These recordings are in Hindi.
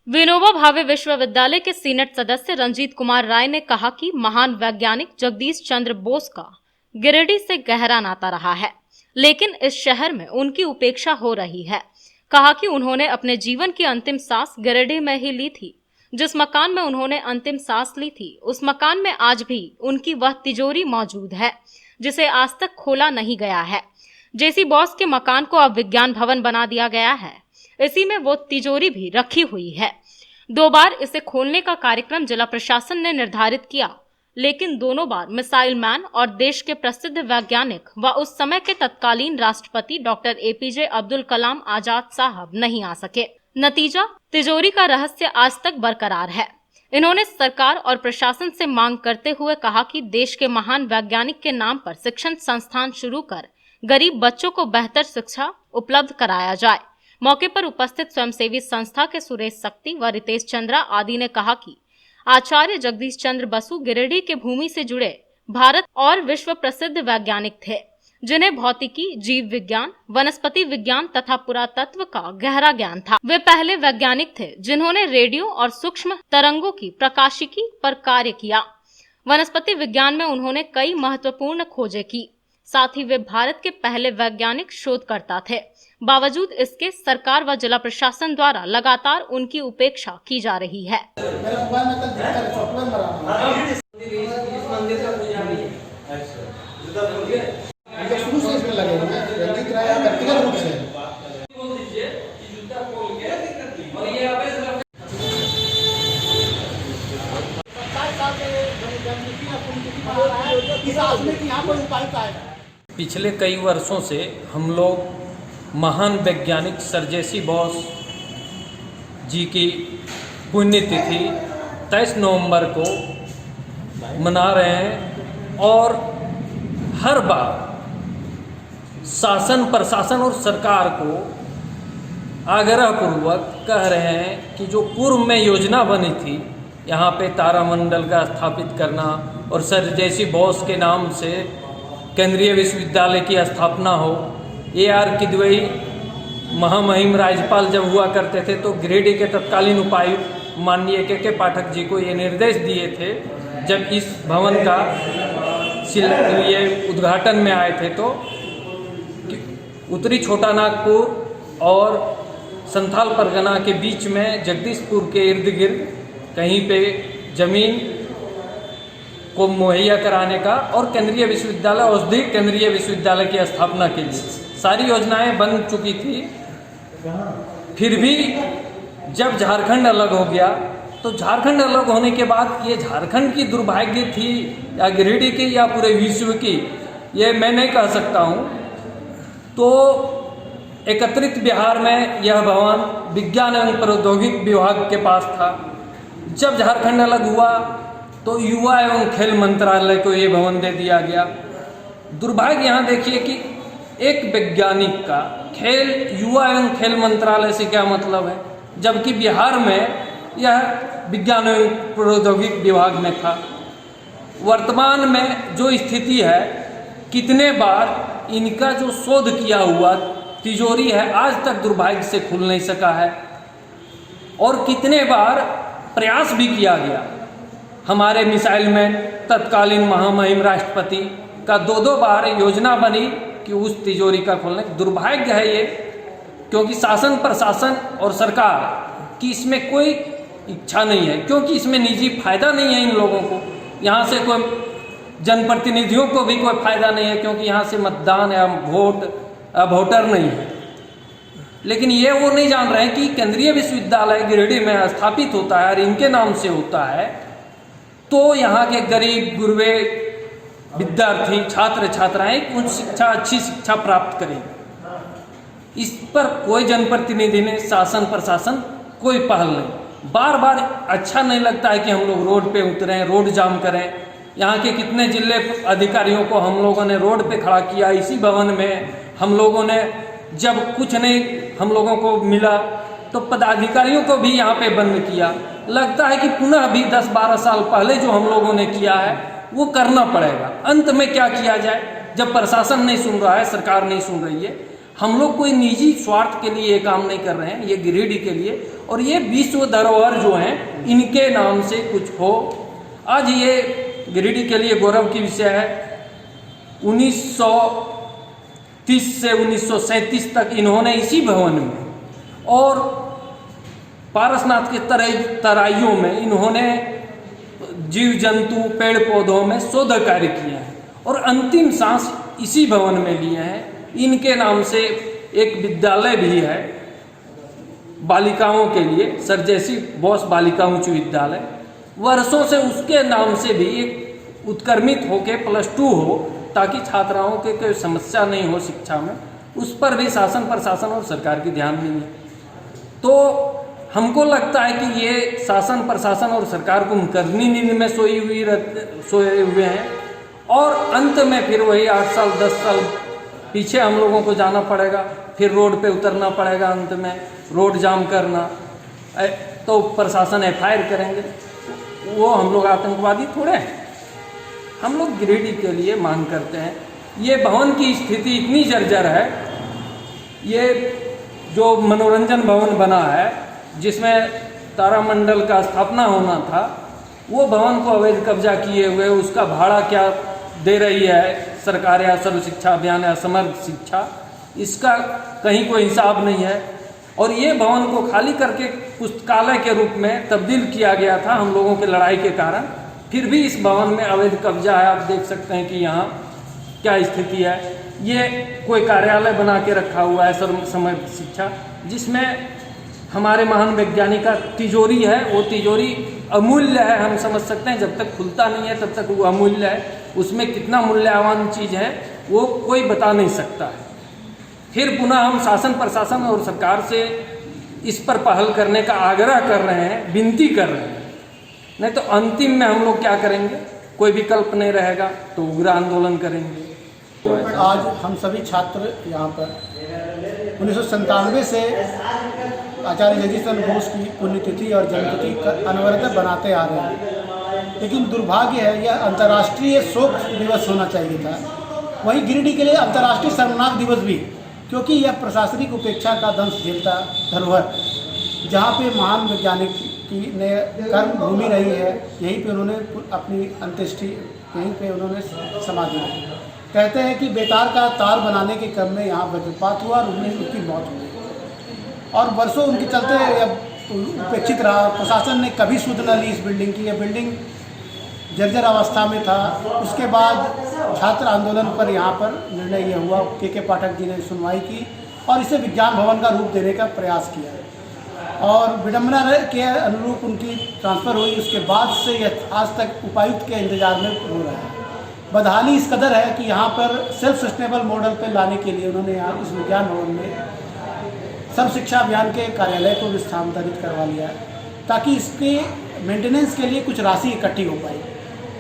विनोबा भावे विश्वविद्यालय के सीनेट सदस्य रंजीत कुमार राय ने कहा कि महान वैज्ञानिक जगदीश चंद्र बोस का गिरिडीह से गहरा नाता रहा है, लेकिन इस शहर में उनकी उपेक्षा हो रही है। कहा कि उन्होंने अपने जीवन की अंतिम सांस गिरिडीह में ही ली थी। जिस मकान में उन्होंने अंतिम सांस ली थी, उस मकान में आज भी उनकी वह तिजोरी मौजूद है जिसे आज तक खोला नहीं गया है। जेसी बॉस के मकान को अब विज्ञान भवन बना दिया गया है। इसी में वो तिजोरी भी रखी हुई है। 2 बार इसे खोलने का कार्यक्रम जिला प्रशासन ने निर्धारित किया, लेकिन दोनों बार मिसाइल मैन और देश के प्रसिद्ध वैज्ञानिक व उस समय के तत्कालीन राष्ट्रपति डॉक्टर एपीजे अब्दुल कलाम आजाद साहब नहीं आ सके। नतीजा, तिजोरी का रहस्य आज तक बरकरार है। इन्होंने सरकार और प्रशासन से मांग करते हुए कहा कि देश के महान वैज्ञानिक के नाम पर शिक्षण संस्थान शुरू कर गरीब बच्चों को बेहतर शिक्षा उपलब्ध कराया जाए। मौके पर उपस्थित स्वयंसेवी संस्था के सुरेश शक्ति व रितेश चंद्रा आदि ने कहा कि आचार्य जगदीश चंद्र बसु गिरिडीह के भूमि से जुड़े भारत और विश्व प्रसिद्ध वैज्ञानिक थे, जिन्हें भौतिकी, जीव विज्ञान, वनस्पति विज्ञान तथा पुरातत्व का गहरा ज्ञान था। वे पहले वैज्ञानिक थे जिन्होंने रेडियो और सूक्ष्म तरंगों की प्रकाशिकी पर कार्य किया। वनस्पति विज्ञान में उन्होंने कई महत्वपूर्ण खोजें की। साथ ही वे भारत के पहले वैज्ञानिक शोधकर्ता थे। बावजूद इसके सरकार व जिला प्रशासन द्वारा लगातार उनकी उपेक्षा की जा रही है। पिछले कई वर्षों से हम लोग महान वैज्ञानिक सर जेसी बॉस जी की पुण्यतिथि 23 नवंबर को मना रहे हैं और हर बार शासन, प्रशासन और सरकार को आग्रहपूर्वक कह रहे हैं कि जो पूर्व में योजना बनी थी यहाँ पे तारामंडल का स्थापित करना और सर जेसी बॉस के नाम से केंद्रीय विश्वविद्यालय की स्थापना हो। AR किदवई महामहिम राज्यपाल जब हुआ करते थे तो गिरिडीह के तत्कालीन उपायुक्त माननीय के पाठक जी को ये निर्देश दिए थे जब इस भवन का ये उद्घाटन में आए थे, तो उत्तरी छोटा नागपुर और संथाल परगना के बीच में जगदीशपुर के इर्द गिर्द कहीं पे जमीन को मुहैया कराने का और केंद्रीय विश्वविद्यालय, औषधि केंद्रीय विश्वविद्यालय की स्थापना के लिए सारी योजनाएं बन चुकी थी। फिर भी जब झारखंड अलग हो गया तो झारखंड अलग होने के बाद ये झारखंड की दुर्भाग्य थी या गिरिडीह की या पूरे विश्व की, ये मैं नहीं कह सकता हूँ। तो एकत्रित बिहार में यह भवन विज्ञान एवं प्रौद्योगिक विभाग के पास था। जब झारखंड अलग हुआ तो युवा एवं खेल मंत्रालय को ये भवन दे दिया गया। दुर्भाग्य यहाँ देखिए कि एक वैज्ञानिक का खेल, युवा एवं खेल मंत्रालय से क्या मतलब है, जबकि बिहार में यह विज्ञान एवं प्रौद्योगिक विभाग में था। वर्तमान में जो स्थिति है, कितने बार इनका जो शोध किया हुआ तिजोरी है आज तक दुर्भाग्य से खुल नहीं सका है और कितने बार प्रयास भी किया गया। हमारे मिसाइल मैन तत्कालीन महामहिम राष्ट्रपति का 2 बार योजना बनी कि उस तिजोरी का खोलने। दुर्भाग्य है ये, क्योंकि शासन, प्रशासन और सरकार की इसमें कोई इच्छा नहीं है, क्योंकि इसमें निजी फायदा नहीं है इन लोगों को। यहाँ से कोई जनप्रतिनिधियों को भी कोई फायदा नहीं है, क्योंकि यहाँ से मतदान या वोटर नहीं है। लेकिन ये वो नहीं जान रहे हैं कि केंद्रीय विश्वविद्यालय गिरिडीह में स्थापित होता है और इनके नाम से होता है, तो यहाँ के गरीब गुरबे विद्यार्थी, छात्र छात्राएं उच्च शिक्षा, अच्छी शिक्षा प्राप्त करेंगे। इस पर कोई जनप्रतिनिधि ने, शासन प्रशासन कोई पहल नहीं। बार बार अच्छा नहीं लगता है कि हम लोग रोड पे उतरें, रोड जाम करें। यहाँ के कितने जिले अधिकारियों को हम लोगों ने रोड पे खड़ा किया। इसी भवन में हम लोगों ने जब कुछ नहीं हम लोगों को मिला तो पदाधिकारियों को भी यहाँ पे बंद किया। लगता है कि पुनः भी 10-12 साल पहले जो हम लोगों ने किया है वो करना पड़ेगा। अंत में क्या किया जाए जब प्रशासन नहीं सुन रहा है, सरकार नहीं सुन रही है। हम लोग कोई निजी स्वार्थ के लिए ये काम नहीं कर रहे हैं, ये गिरिडीह के लिए, और ये विश्व धरोहर जो हैं इनके नाम से कुछ हो। आज ये गिरिडीह के लिए गौरव की विषय है। 1930 से 1937 तक इन्होंने इसी भवन में और पारसनाथ के तराइयों में इन्होंने जीव जंतु पेड़ पौधों में शोध कार्य किया है और अंतिम सांस इसी भवन में लिए हैं। इनके नाम से एक विद्यालय भी है बालिकाओं के लिए, सरजैसी बोस बालिका उच्च विद्यालय। वर्षों से उसके नाम से भी एक उत्क्रमित होके +2 हो, ताकि छात्राओं के कोई समस्या नहीं हो शिक्षा में। उस पर भी शासन प्रशासन और सरकार की ध्यान नहीं है। तो हमको लगता है कि ये शासन प्रशासन और सरकार को करनी नींद में सोए हुए हैं और अंत में फिर वही 8 साल 10 साल पीछे हम लोगों को जाना पड़ेगा, फिर रोड पे उतरना पड़ेगा, अंत में रोड जाम करना, तो प्रशासन FIR करेंगे। वो हम लोग आतंकवादी थोड़े हैं। हम लोग गिरिडीह के लिए मांग करते हैं। ये भवन की स्थिति इतनी जर्जर है, ये जो मनोरंजन भवन बना है जिसमें तारामंडल का स्थापना होना था, वो भवन को अवैध कब्जा किए हुए उसका भाड़ा क्या दे रही है सरकार या सर्व शिक्षा अभियान या समर्थ शिक्षा, इसका कहीं कोई हिसाब नहीं है। और ये भवन को खाली करके पुस्तकालय के रूप में तब्दील किया गया था हम लोगों के लड़ाई के कारण। फिर भी इस भवन में अवैध कब्जा है। आप देख सकते हैं कि यहाँ क्या स्थिति है। ये कोई कार्यालय बना के रखा हुआ है सर्व समर्थ शिक्षा, जिसमें हमारे महान वैज्ञानिक का तिजोरी है। वो तिजोरी अमूल्य है, हम समझ सकते हैं। जब तक खुलता नहीं है तब तक वो अमूल्य है। उसमें कितना मूल्यवान चीज़ है वो कोई बता नहीं सकता है। फिर पुनः हम शासन प्रशासन और सरकार से इस पर पहल करने का आग्रह कर रहे हैं, विनती कर रहे हैं। नहीं तो अंतिम में हम लोग क्या करेंगे, कोई विकल्प नहीं रहेगा, तो उग्र आंदोलन करेंगे। आज हम सभी छात्र यहाँ पर 1997 से आचार्य जगदीश चंद्र बोस की पुण्यतिथि और जन्मतिथि अनवरत बनाते आ रहे हैं। लेकिन दुर्भाग्य है, यह अंतर्राष्ट्रीय शोक दिवस होना चाहिए था। वहीं गिरिडीह के लिए अंतर्राष्ट्रीय शर्मनाक दिवस भी, क्योंकि यह प्रशासनिक उपेक्षा का दंश झेलता धरोहर, जहाँ पे महान वैज्ञानिक की ने कर्म भूमि रही है, यहीं पे उन्होंने अपनी अंत्येष्टि यहीं पे उन्होंने समाधि दी। कहते हैं कि बेतार का तार बनाने के क्रम में यहाँ वज्रपात हुआ और उनकी मौत हुई और वर्षों उनके चलते उपेक्षित रहा। प्रशासन ने कभी सुध न ली इस बिल्डिंग की। यह बिल्डिंग जर्जर अवस्था में था। उसके बाद छात्र आंदोलन पर यहाँ पर निर्णय यह हुआ, के पाठक जी ने सुनवाई की और इसे विज्ञान भवन का रूप देने का प्रयास किया और विडम्बना के अनुरूप उनकी ट्रांसफ़र हुई। उसके बाद से यह आज तक उपायुक्त के इंतजार में हो रहा है। बदहाली इस कदर है कि यहाँ पर सेल्फ सस्टेनेबल मॉडल पर लाने के लिए उन्होंने यहाँ इस विज्ञान भवन में सर्व शिक्षा अभियान के कार्यालय को भी स्थानांतरित करवा लिया है, ताकि इसके मेंटेनेंस के लिए कुछ राशि इकट्ठी हो पाए।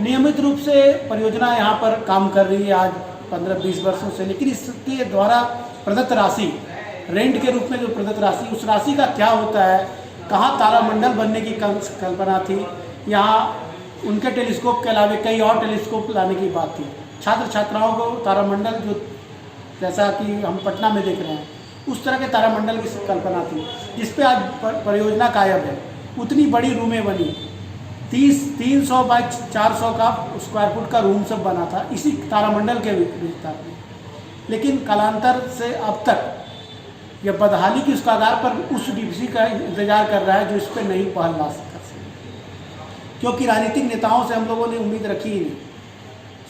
नियमित रूप से परियोजना यहाँ पर काम कर रही है आज 15-20 वर्षों से, लेकिन इसके द्वारा प्रदत्त राशि, रेंट के रूप में जो प्रदत्त राशि, उस राशि का क्या होता है, कहाँ तारामंडल बनने की कल्पना थी, यहाँ उनके टेलीस्कोप के अलावा कई और टेलीस्कोप लाने की बात थी। छात्र छात्राओं को तारामंडल जो जैसा कि हम पटना में देख रहे हैं उस तरह के तारामंडल की कल्पना थी, जिस पे आज परियोजना कायम है। उतनी बड़ी रूमें बनी, 300 बाय 400 का स्क्वायर फुट का रूम सब बना था इसी तारामंडल के विस्तार में। लेकिन कालांतर से अब तक यह बदहाली की उस कगार पर उस डीपीसी का इंतजार कर रहा है जो इस पर नहीं पहल ला सके, क्योंकि राजनीतिक नेताओं से हम लोगों ने उम्मीद रखी ही नहीं।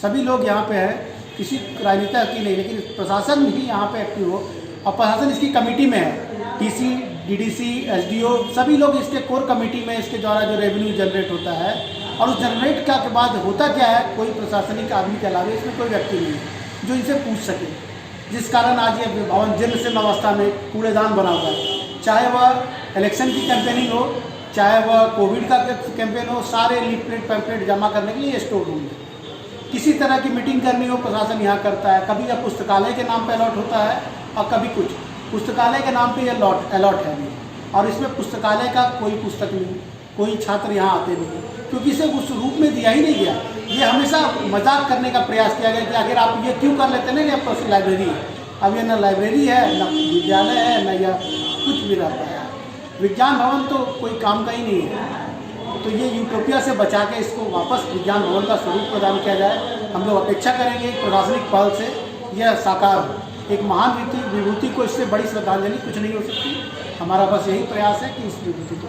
सभी लोग यहाँ पे हैं, किसी राजनेता की नहीं, लेकिन प्रशासन भी यहाँ पे एक्टिव हो और प्रशासन इसकी कमेटी में है। टीसी, डीडीसी, एसडीओ सभी लोग इसके कोर कमेटी में, इसके द्वारा जो रेवेन्यू जनरेट होता है और उस जनरेट का के बाद होता क्या है, कोई प्रशासनिक आदमी के अलावा इसमें कोई व्यक्ति नहीं है जो इनसे पूछ सके, जिस कारण आज ये भवन जीर्ण शीर्ण अवस्था में कूड़ेदान बना हुआ है। चाहे वह इलेक्शन की कैंपेनिंग हो, चाहे वह कोविड का कैंपेन हो, सारे लीफलेट पैम्पलेट जमा करने के लिए स्टोर रूम है। किसी तरह की मीटिंग करनी हो प्रशासन यहाँ करता है। कभी यह पुस्तकालय के नाम पर अलॉट होता है और कभी कुछ। पुस्तकालय के नाम पे यह अलॉट है नहीं, और इसमें पुस्तकालय का कोई पुस्तक नहीं, कोई छात्र यहाँ आते नहीं, क्योंकि इसे उस रूप में दिया ही नहीं गया। ये हमेशा मजाक करने का प्रयास किया गया कि अगर आप ये क्यों कर लेते ना, ये आपकी लाइब्रेरी है, अब ये न लाइब्रेरी है, न विद्यालय है, न यह कुछ भी रह पाया। विज्ञान भवन तो कोई काम का ही नहीं है। तो ये यूटोपिया से बचा के इसको वापस विज्ञान भवन का स्वरूप प्रदान किया जाए। हम लोग अपेक्षा करेंगे प्रशासनिक पहल से यह साकार हो। एक महान विभूति को इससे बड़ी श्रद्धांजलि कुछ नहीं हो सकती। हमारा बस यही प्रयास है कि इस विभूति को